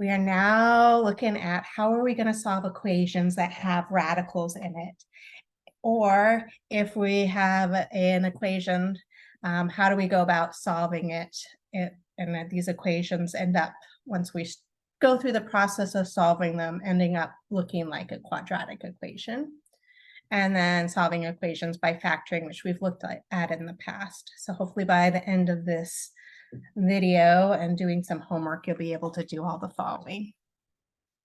We are now looking at how are we going to solve equations that have radicals in it? Or if we have an equation, how do we go about solving it? And that these equations end up, once we go through the process of solving them, ending up looking like a quadratic equation. And then solving equations by factoring, which we've looked at in the past. So hopefully by the end of this video and doing some homework, you'll be able to do all the following.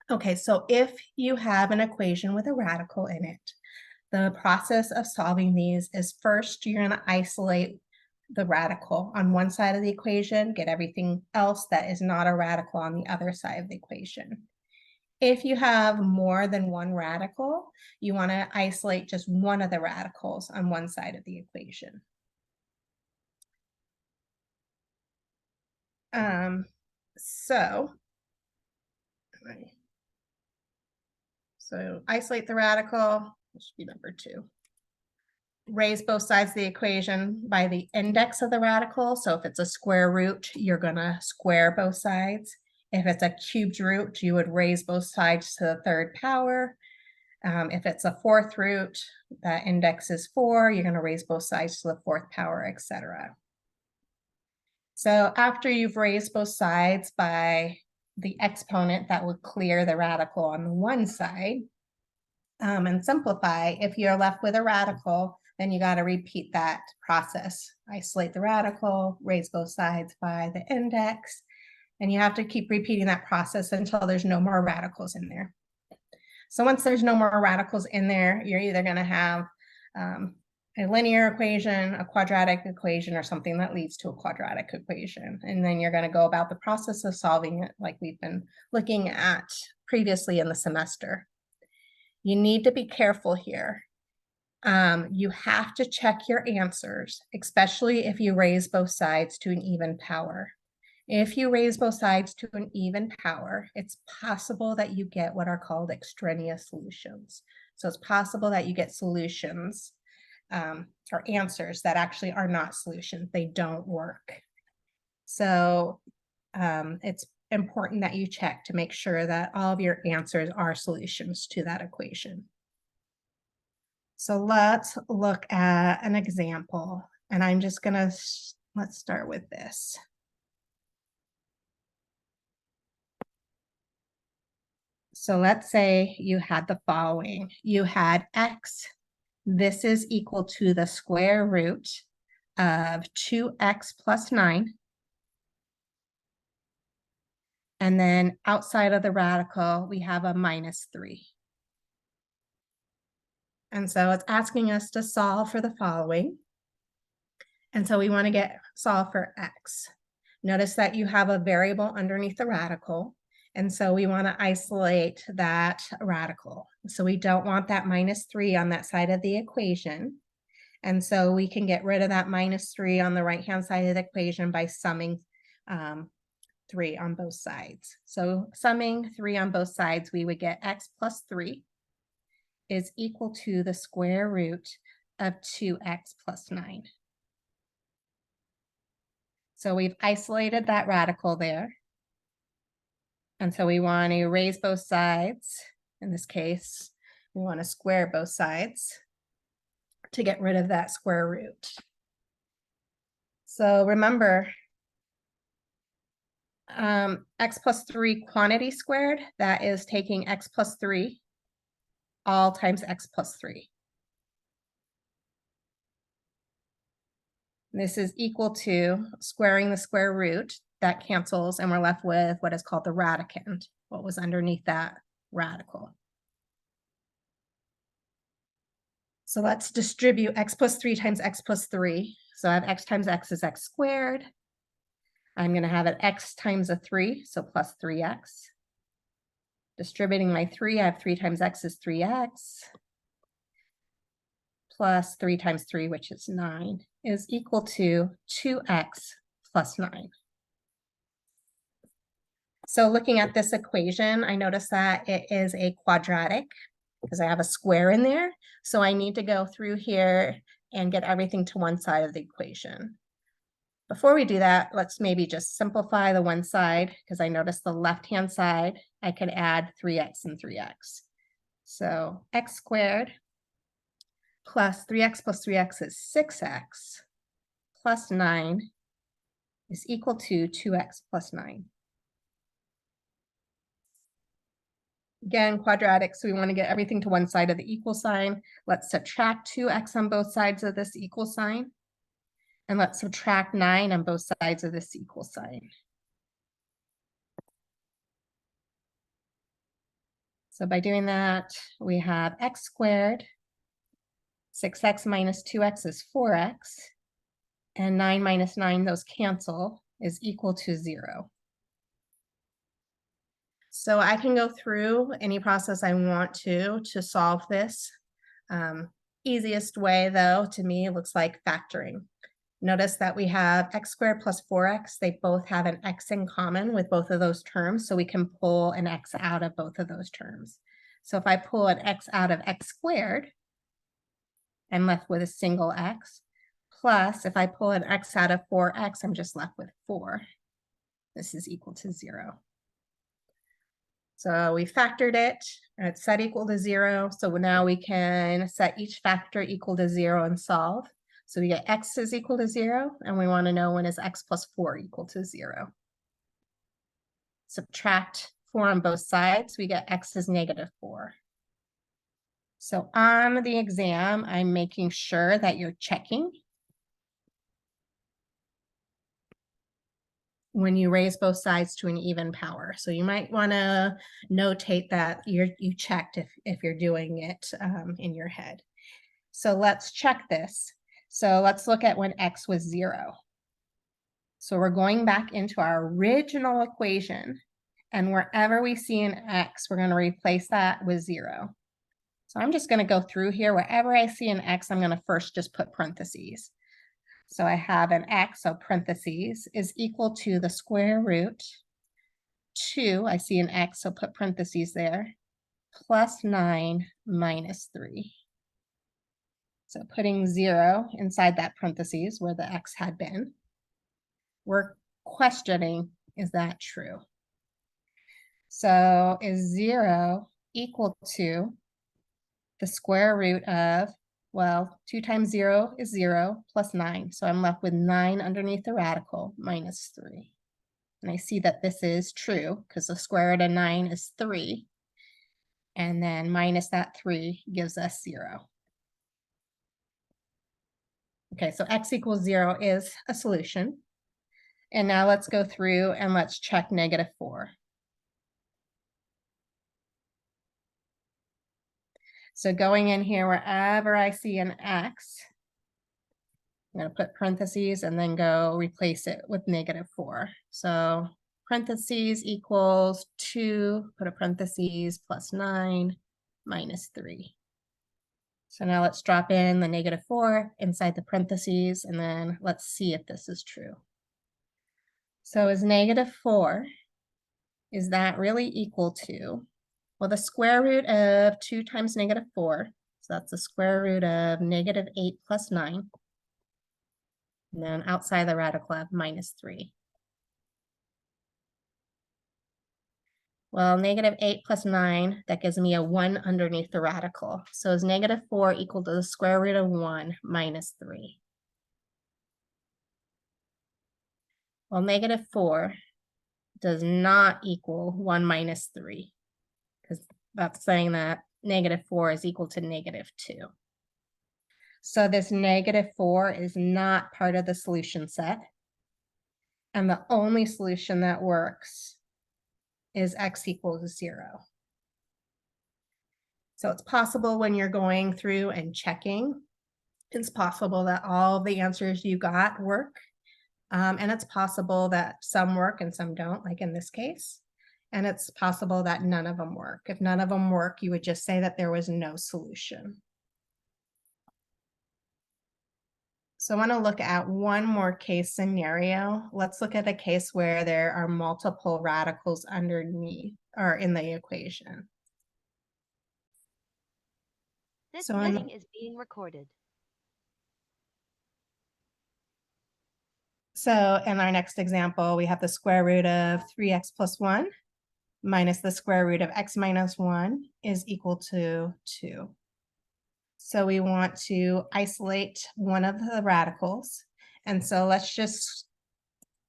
Okay, so if you have an equation with a radical in it, the process of solving these is first you're going to isolate the radical on one side of the equation, get everything else that is not a radical on the other side of the equation. If you have more than one radical, you want to isolate just one of the radicals on one side of the equation. So isolate the radical, this should be number 2. Raise both sides of the equation by the index of the radical. So if it's a square root, you're going to square both sides. If it's a cubed root, you would raise both sides to the third power. If it's a fourth root, that index is 4, you're going to raise both sides to the fourth power, etc. So after you've raised both sides by the exponent that would clear the radical on the one side, and simplify, if you're left with a radical, then you got to repeat that process. Isolate the radical, raise both sides by the index, and you have to keep repeating that process until there's no more radicals in there. So once there's no more radicals in there, you're either going to have a linear equation, a quadratic equation, or something that leads to a quadratic equation. And then you're going to go about the process of solving it like we've been looking at previously in the semester. You need to be careful here. You have to check your answers, especially if you raise both sides to an even power. If you raise both sides to an even power, it's possible that you get what are called extraneous solutions. So it's possible that you get solutions or answers that actually are not solutions. They don't work. So it's important that you check to make sure that all of your answers are solutions to that equation. So let's look at an example, and I'm just gonna, let's start with this. So let's say you had the following. You had x, this is equal to the square root of 2x plus 9. And then outside of the radical, we have a minus 3. And so it's asking us to solve for the following. And so we want to solve for x. Notice that you have a variable underneath the radical. And so we want to isolate that radical. So we don't want that minus 3 on that side of the equation. And so we can get rid of that minus 3 on the right-hand side of the equation by summing 3 on both sides. So summing 3 on both sides, we would get x plus 3 is equal to the square root of 2x plus 9. So we've isolated that radical there. And so we want to raise both sides. In this case, we want to square both sides to get rid of that square root. So remember, x plus 3 quantity squared, that is taking x plus 3 all times x plus 3. This is equal to squaring the square root. That cancels, and we're left with what is called the radicand, what was underneath that radical. So let's distribute x plus 3 times x plus 3. So I have x times x is x squared. I'm going to have it x times a 3, so plus 3x. Distributing my 3, I have 3 times x is 3x. Plus 3 times 3, which is 9, is equal to 2x plus 9. So looking at this equation, I notice that it is a quadratic because I have a square in there. So I need to go through here and get everything to one side of the equation. Before we do that, let's maybe just simplify the one side, because I noticed the left-hand side, I could add 3x and 3x. So x squared plus 3x is 6x plus 9 is equal to 2x plus 9. Again, quadratic, so we want to get everything to one side of the equal sign. Let's subtract 2x on both sides of this equal sign. And let's subtract 9 on both sides of this equal sign. So by doing that, we have x squared, 6x minus 2x is 4x, and 9 minus 9, those cancel, is equal to 0. So I can go through any process I want to solve this. Easiest way, though, to me, looks like factoring. Notice that we have x squared plus 4x. They both have an x in common with both of those terms, so we can pull an x out of both of those terms. So if I pull an x out of x squared, I'm left with a single x. Plus, if I pull an x out of 4x, I'm just left with 4. This is equal to 0. So we factored it, and it's set equal to 0. So now we can set each factor equal to 0 and solve. So we get x is equal to 0, and we want to know when is x plus 4 equal to 0. Subtract 4 on both sides, we get x is negative 4. So on the exam, I'm making sure that you're checking when you raise both sides to an even power. So you might want to notate that you checked if you're doing it in your head. So let's check this. So let's look at when x was 0. So we're going back into our original equation, and wherever we see an x, we're going to replace that with 0. So I'm just going to go through here. Wherever I see an x, I'm going to first just put parentheses. So I have an x, so parentheses, is equal to the square root 2. I see an x, so put parentheses there, plus 9 minus 3. So putting 0 inside that parentheses where the x had been, we're questioning, is that true? So is 0 equal to the square root of, well, 2 times 0 is 0 plus 9. So I'm left with 9 underneath the radical minus 3. And I see that this is true because the square root of 9 is 3. And then minus that 3 gives us 0. Okay, so x equals 0 is a solution. And now let's go through and let's check negative 4. So going in here, wherever I see an x, I'm going to put parentheses and then go replace it with negative 4. So parentheses equals 2, put a parentheses, plus 9 minus 3. So now let's drop in the negative 4 inside the parentheses, and then let's see if this is true. So is negative 4, is that really equal to, well, the square root of 2 times negative 4, so that's the square root of negative 8 plus 9. And then outside the radical I have minus 3. Well, negative 8 plus 9, that gives me a 1 underneath the radical. So is negative 4 equal to the square root of 1 minus 3? Well, negative 4 does not equal 1 minus 3, because that's saying that negative 4 is equal to negative 2. So this negative 4 is not part of the solution set. And the only solution that works is x equals 0. So it's possible when you're going through and checking, it's possible that all the answers you got work. And it's possible that some work and some don't, like in this case. And it's possible that none of them work. If none of them work, you would just say that there was no solution. So I want to look at one more case scenario. Let's look at a case where there are multiple radicals underneath or in the equation. This meeting is being recorded. So in our next example, we have the square root of 3x plus 1 minus the square root of x minus 1 is equal to 2. So we want to isolate one of the radicals. And so let's just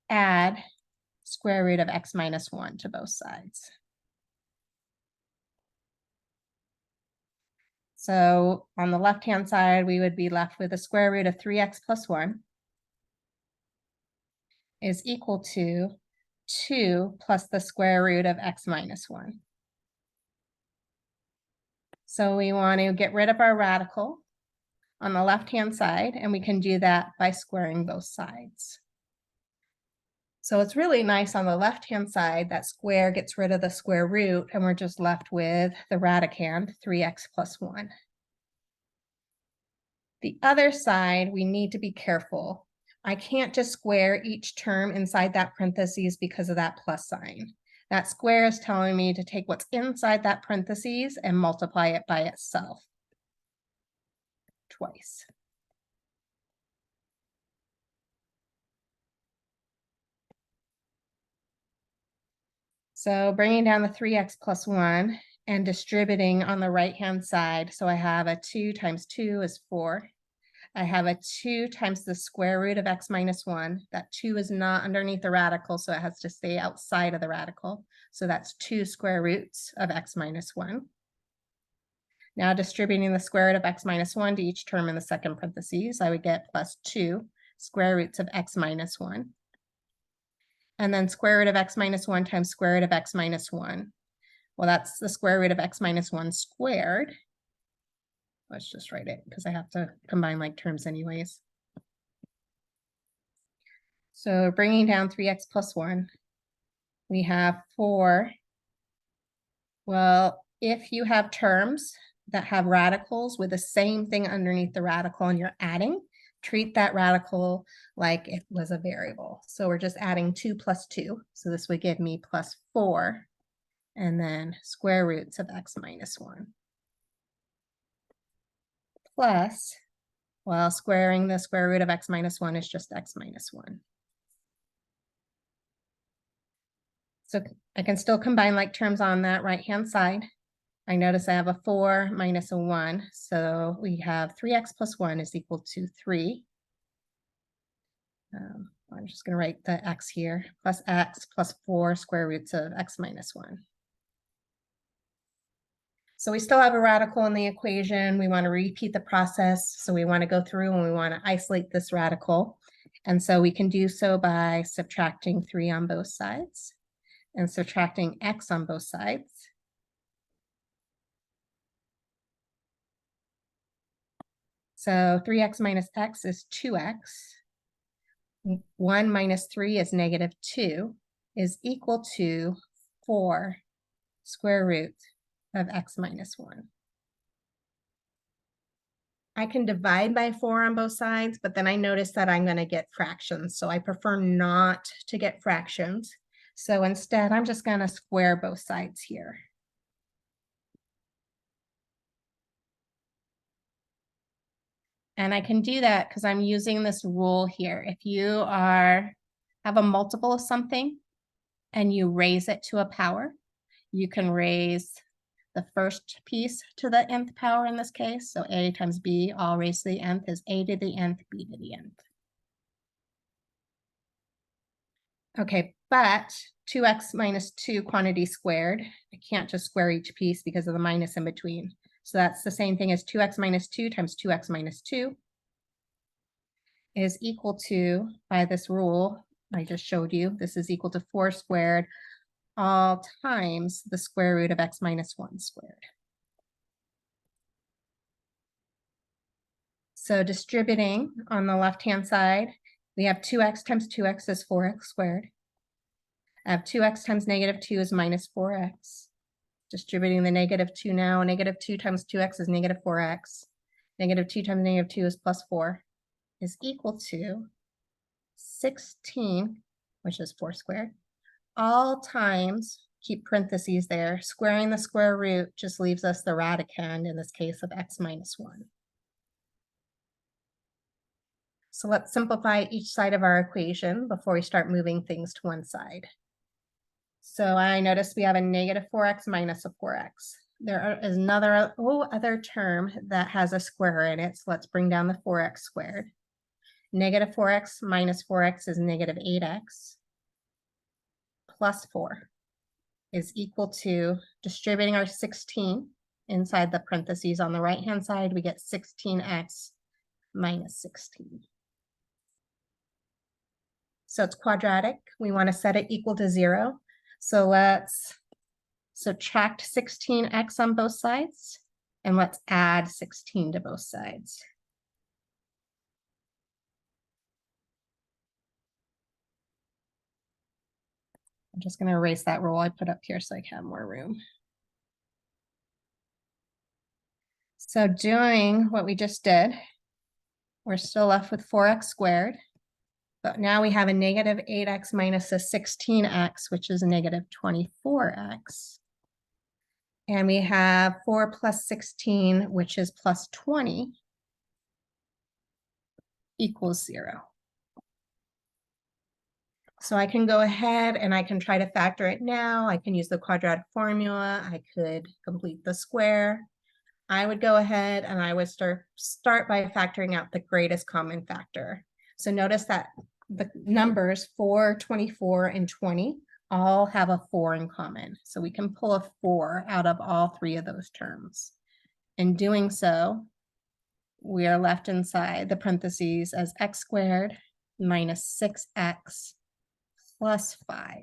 add square root of x minus 1 to both sides. So on the left-hand side, we would be left with the square root of 3x plus 1 is equal to 2 plus the square root of x minus 1. So we want to get rid of our radical on the left-hand side, and we can do that by squaring both sides. So it's really nice on the left-hand side, that square gets rid of the square root, and we're just left with the radicand, 3x plus 1. The other side, we need to be careful. I can't just square each term inside that parentheses because of that plus sign. That square is telling me to take what's inside that parentheses and multiply it by itself twice. So bringing down the 3x plus 1 and distributing on the right-hand side. So I have a 2 times 2 is 4. I have a 2 times the square root of x minus 1. That 2 is not underneath the radical, so it has to stay outside of the radical. So that's 2 square roots of x minus 1. Now distributing the square root of x minus 1 to each term in the second parentheses, I would get plus 2 square roots of x minus 1. And then square root of x minus 1 times square root of x minus 1. Well, that's the square root of x minus 1 squared. Let's just write it because I have to combine like terms anyways. So bringing down 3x plus 1, we have 4. Well, if you have terms that have radicals with the same thing underneath the radical and you're adding, treat that radical like it was a variable. So we're just adding 2 plus 2. So this would give me plus 4, and then square roots of x minus 1. Plus, well, squaring the square root of x minus 1 is just x minus 1. So I can still combine like terms on that right-hand side. I notice I have a 4 minus a 1. So we have 3x plus 1 is equal to 3. I'm just going to write the x here, plus x plus 4 square roots of x minus 1. So we still have a radical in the equation. We want to repeat the process. So we want to go through and we want to isolate this radical. And so we can do so by subtracting 3 on both sides and subtracting x on both sides. So 3x minus x is 2x. 1 minus 3 is negative 2 is equal to 4 square root of x minus 1. I can divide by 4 on both sides, but then I notice that I'm going to get fractions. So I prefer not to get fractions. So instead, I'm just going to square both sides here. And I can do that because I'm using this rule here. If you have a multiple of something and you raise it to a power, you can raise the first piece to the nth power in this case. So a times b all raised to the nth is a to the nth, b to the nth. Okay, but 2x minus 2 quantity squared, I can't just square each piece because of the minus in between. So that's the same thing as 2x minus 2 times 2x minus 2 is equal to, by this rule I just showed you, this is equal to 4 squared all times the square root of x minus 1 squared. So distributing on the left-hand side, we have 2x times 2x is 4x squared. I have 2x times negative 2 is minus 4x. Distributing the negative 2 now, negative 2 times 2x is negative 4x. Negative 2 times negative 2 is plus 4 is equal to 16, which is 4 squared, all times, keep parentheses there, squaring the square root just leaves us the radicand, in this case, of x minus 1. So let's simplify each side of our equation before we start moving things to one side. So I noticed we have a negative 4x minus a 4x. There is another other term that has a square in it. So let's bring down the 4x squared. Negative 4x minus 4x is negative 8x plus 4 is equal to, distributing our 16 inside the parentheses on the right-hand side, we get 16x minus 16. So it's quadratic. We want to set it equal to 0. So let's subtract 16x on both sides, and let's add 16 to both sides. I'm just going to erase that roll I put up here so I can have more room. So doing what we just did, we're still left with 4x squared. But now we have a negative 8x minus a 16x, which is a negative 24x. And we have 4 plus 16, which is plus 20, equals 0. So I can go ahead and I can try to factor it now. I can use the quadratic formula. I could complete the square. I would go ahead and I would start by factoring out the greatest common factor. So notice that the numbers 4, 24, and 20 all have a 4 in common. So we can pull a 4 out of all 3 of those terms. In doing so, we are left inside the parentheses as x squared minus 6x plus 5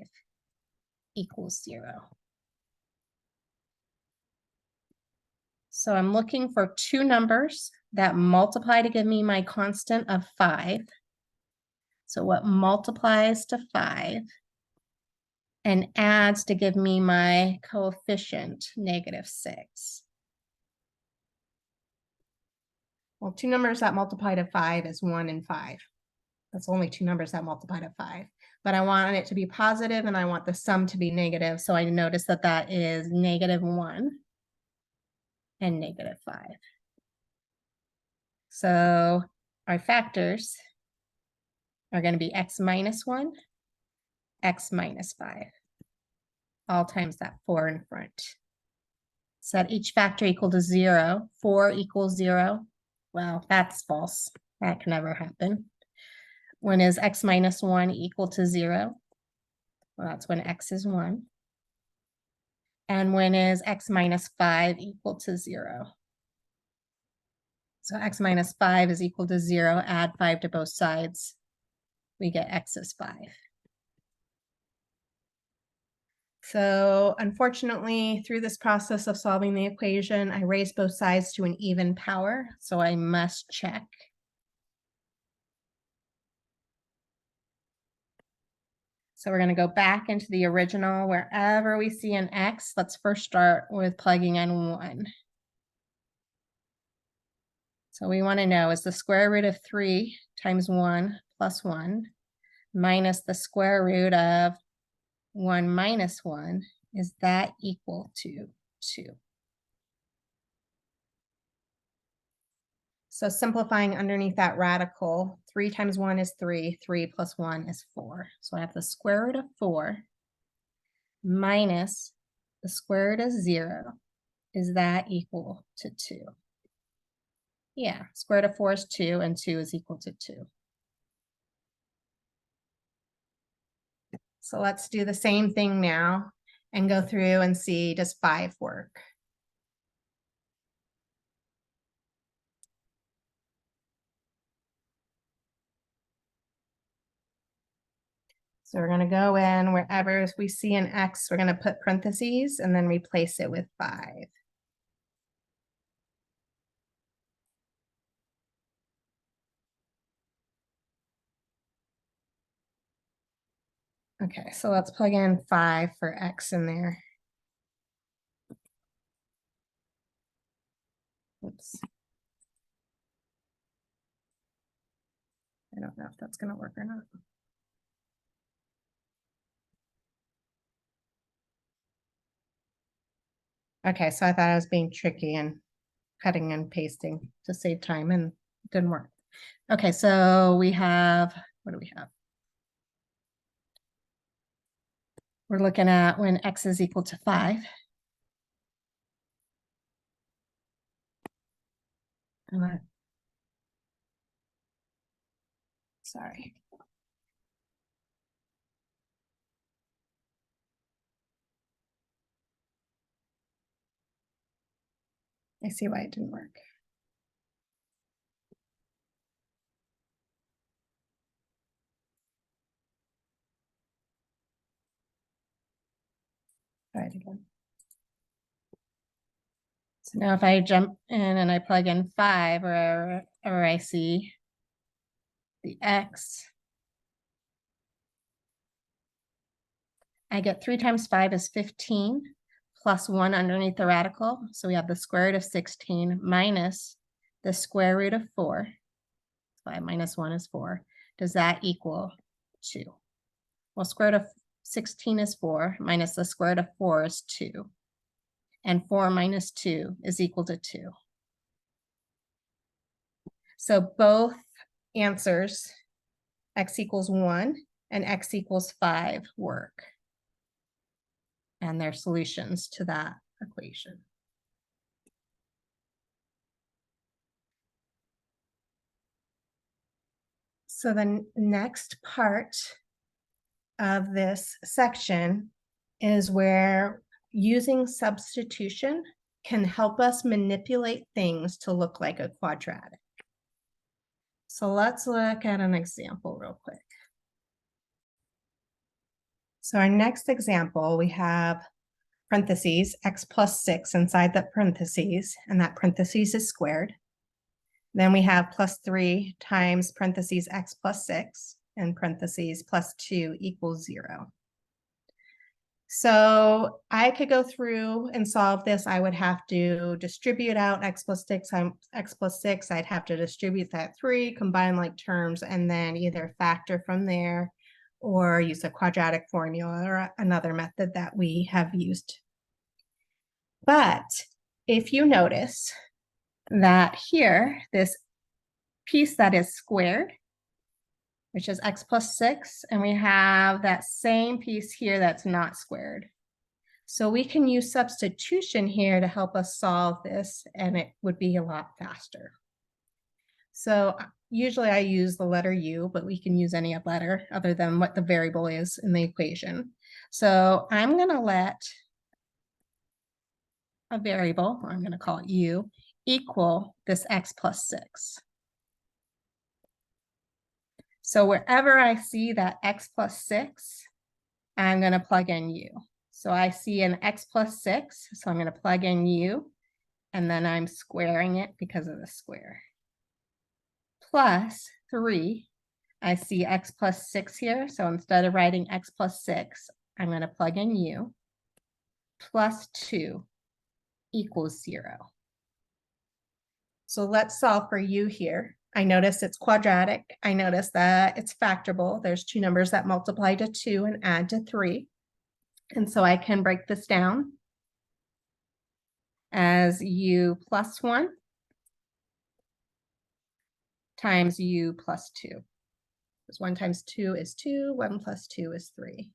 equals 0. So I'm looking for 2 numbers that multiply to give me my constant of 5. So what multiplies to 5 and adds to give me my coefficient, negative 6. Well, 2 numbers that multiply to 5 is 1 and 5. That's only 2 numbers that multiply to 5. But I want it to be positive and I want the sum to be negative. So I notice that that is negative 1 and negative 5. So our factors are going to be x minus 1, x minus 5, all times that 4 in front. Set each factor equal to 0. 4 equals 0. Well, that's false. That can never happen. When is x minus 1 equal to 0? Well, that's when x is 1. And when is x minus 5 equal to 0? So x minus 5 is equal to 0. Add 5 to both sides. We get x is 5. So unfortunately, through this process of solving the equation, I raised both sides to an even power. So I must check. So we're going to go back into the original. Wherever we see an x, let's first start with plugging in 1. So we want to know, is the square root of 3 times 1 plus 1 minus the square root of 1 minus 1, is that equal to 2? So simplifying underneath that radical, 3 times 1 is 3, 3 plus 1 is 4. So I have the square root of 4 minus the square root of 0. Is that equal to 2? Yeah, square root of 4 is 2, and 2 is equal to 2. So let's do the same thing now and go through and see, does 5 work? So we're going to go in wherever we see an x, we're going to put parentheses and then replace it with 5. Okay, so let's plug in 5 for x in there. Oops. I don't know if that's going to work or not. Okay, so I thought I was being tricky and cutting and pasting to save time, and it didn't work. Okay, so we have, what do we have? We're looking at when x is equal to 5. Sorry. I see why it didn't work. Try it again. So now if I jump in and I plug in 5 wherever I see the x, I get 3 times 5 is 15 plus 1 underneath the radical. So we have the square root of 16 minus the square root of 4. 5 minus 1 is 4. Does that equal 2? Well, square root of 16 is 4 minus the square root of 4 is 2. And 4 minus 2 is equal to 2. So both answers, x equals 1 and x equals 5, work. And they're solutions to that equation. So the next part of this section is where using substitution can help us manipulate things to look like a quadratic. So let's look at an example real quick. So our next example, we have parentheses, x plus 6 inside the parentheses, and that parentheses is squared. Then we have plus 3 times parentheses x plus 6 and parentheses plus 2 equals 0. So I could go through and solve this. I would have to distribute out x plus 6 times x plus 6. I'd have to distribute that 3, combine like terms, and then either factor from there or use a quadratic formula or another method that we have used. But if you notice that here, this piece that is squared, which is x plus 6, and we have that same piece here that's not squared. So we can use substitution here to help us solve this, and it would be a lot faster. So usually I use the letter U, but we can use any letter other than what the variable is in the equation. So I'm going to let a variable, or I'm going to call it U, equal this x plus 6. So wherever I see that x plus 6, I'm going to plug in U. So I see an x plus 6, so I'm going to plug in U, and then I'm squaring it because of the square. Plus 3, I see x plus 6 here, so instead of writing x plus 6, I'm going to plug in U. Plus 2 equals 0. So let's solve for U here. I notice it's quadratic. I notice that it's factorable. There's 2 numbers that multiply to 2 and add to 3. And so I can break this down as U plus 1 times U plus 2. Because 1 times 2 is 2, 1 plus 2 is 3.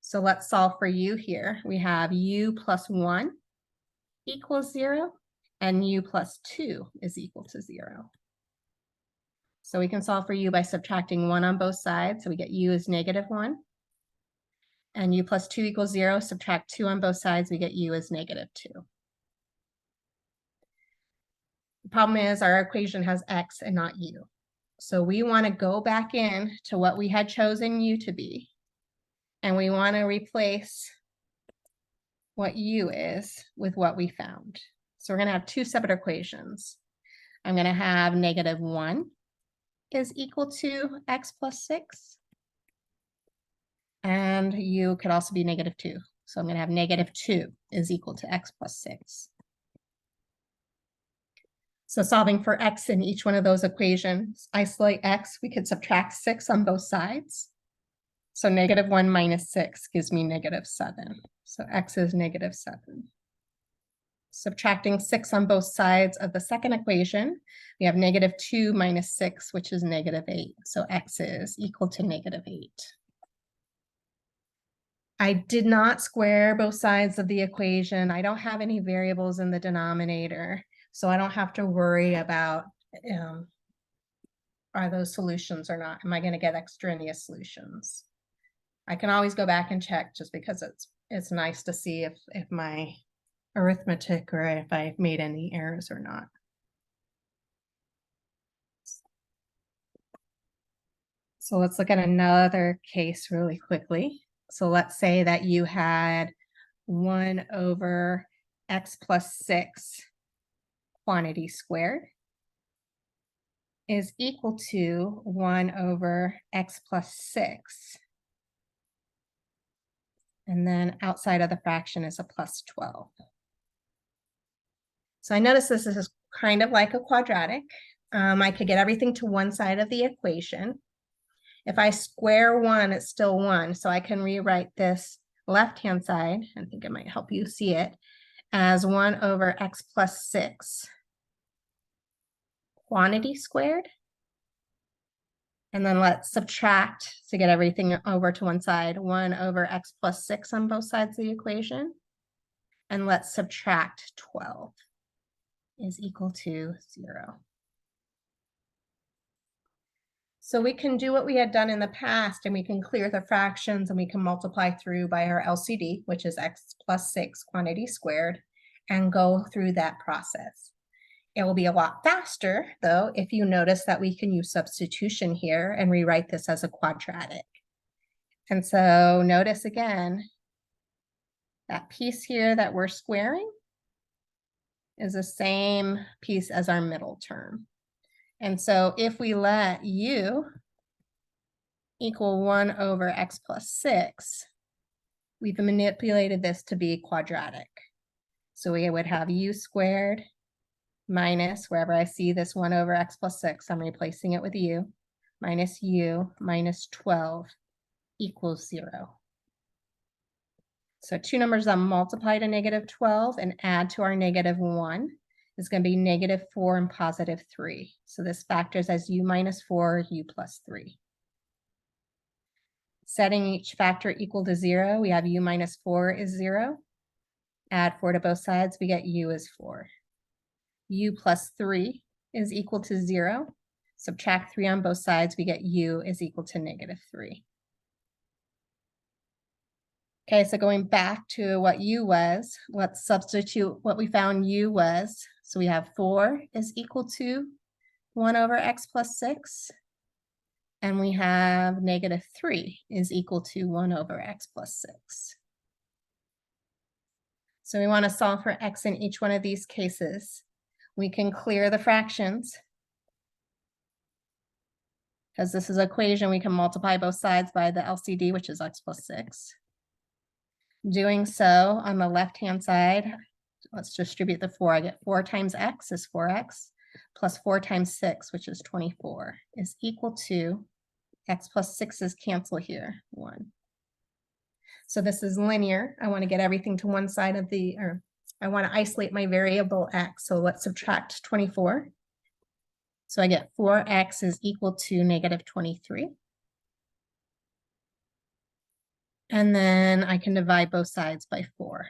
So let's solve for U here. We have U plus 1 equals 0, and U plus 2 is equal to 0. So we can solve for U by subtracting 1 on both sides. So we get U is -1. And U plus 2 equals 0. Subtract 2 on both sides, we get U is -2. The problem is our equation has x and not U. So we want to go back in to what we had chosen U to be. And we want to replace what U is with what we found. So we're going to have 2 separate equations. I'm going to have -1 is equal to x plus 6. And U could also be -2. So I'm going to have -2 is equal to x plus 6. So solving for x in each one of those equations, isolate x, we could subtract 6 on both sides. So -1 minus 6 gives me -7. So x is -7. Subtracting 6 on both sides of the second equation, we have -2 minus 6, which is -8. So x is equal to -8. I did not square both sides of the equation. I don't have any variables in the denominator, so I don't have to worry about are those solutions or not? Am I going to get extraneous solutions? I can always go back and check just because it's nice to see if my arithmetic or if I've made any errors or not. So let's look at another case really quickly. So let's say that you had 1 over x plus 6 quantity squared is equal to 1 over x plus 6. And then outside of the fraction is a plus 12. So I notice this is kind of like a quadratic. I could get everything to one side of the equation. If I square 1, it's still 1. So I can rewrite this left-hand side, I think it might help you see it, as 1 over x plus 6 quantity squared. And then let's subtract to get everything over to one side, 1 over x plus 6 on both sides of the equation. And let's subtract 12 is equal to 0. So we can do what we had done in the past, and we can clear the fractions, and we can multiply through by our LCD, which is x plus 6 quantity squared, and go through that process. It will be a lot faster, though, if you notice that we can use substitution here and rewrite this as a quadratic. And so notice again, that piece here that we're squaring is the same piece as our middle term. And so if we let u equal 1 over x plus 6, we've manipulated this to be quadratic. So we would have u squared minus, wherever I see this 1 over x plus 6, I'm replacing it with u, minus u minus 12 equals 0. So two numbers that multiply to -12 and add to our -1 is going to be -4 and +3. So this factors as u minus 4, u plus 3. Setting each factor equal to 0, we have u minus 4 is 0. Add 4 to both sides, we get u is 4. U plus 3 is equal to 0. Subtract 3 on both sides, we get u is equal to -3. Okay, so going back to what u was, let's substitute what we found u was. So we have 4 is equal to 1 over x plus 6. And we have -3 is equal to 1 over x plus 6. So we want to solve for x in each one of these cases. We can clear the fractions. Because this is an equation, we can multiply both sides by the LCD, which is x plus 6. Doing so, on the left-hand side, let's distribute the 4. I get 4 times x is 4x, plus 4 times 6, which is 24, is equal to x plus 6's cancel here, 1. So this is linear. I want to get everything to one side of the, or I want to isolate my variable x. So let's subtract 24. So I get 4x is equal to -23. And then I can divide both sides by 4.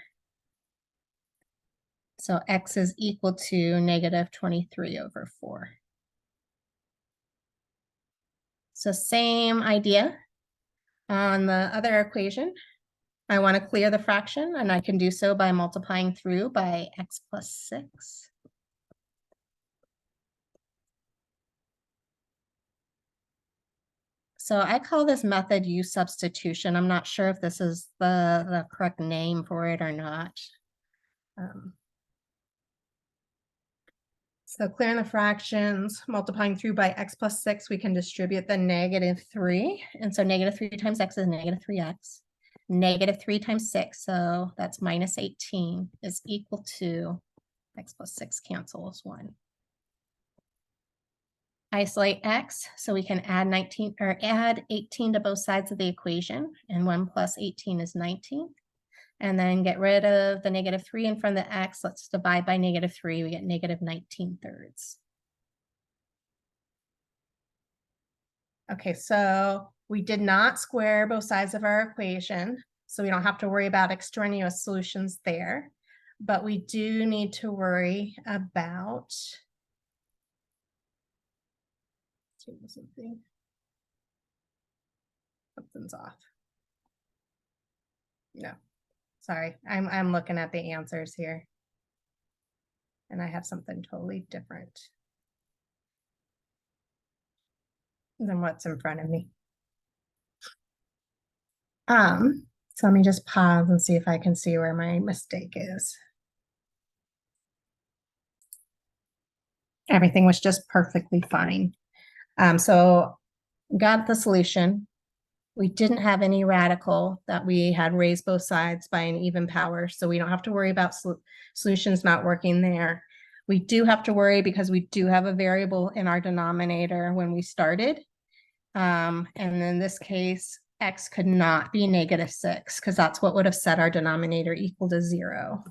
So x is equal to -23 over 4. So same idea on the other equation. I want to clear the fraction, and I can do so by multiplying through by x plus 6. So I call this method u substitution. I'm not sure if this is the correct name for it or not. So clearing the fractions, multiplying through by x plus 6, we can distribute the -3. And so -3 times x is -3x. -3 times 6, so that's -18, is equal to x plus 6 cancels 1. Isolate x, so we can add 19 or add 18 to both sides of the equation, and 1 plus 18 is 19. And then get rid of the -3 in front of the x. Let's divide by -3. We get -19/3. Okay, so we did not square both sides of our equation, so we don't have to worry about extraneous solutions there. But we do need to worry about something's off. No, sorry, I'm looking at the answers here. And I have something totally different than what's in front of me. So let me just pause and see if I can see where my mistake is. Everything was just perfectly fine. So got the solution. We didn't have any radical that we had raised both sides by an even power, so we don't have to worry about solutions not working there. We do have to worry because we do have a variable in our denominator when we started. And in this case, x could not be -6 because that's what would have set our denominator equal to 0.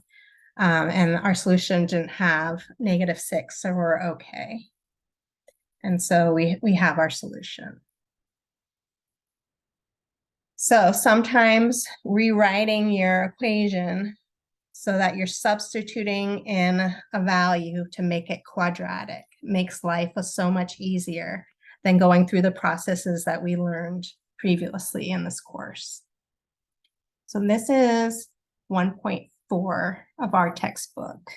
And our solution didn't have -6, so we're okay. And so we have our solution. So sometimes rewriting your equation so that you're substituting in a value to make it quadratic makes life so much easier than going through the processes that we learned previously in this course. So this is 1.4 of our textbook.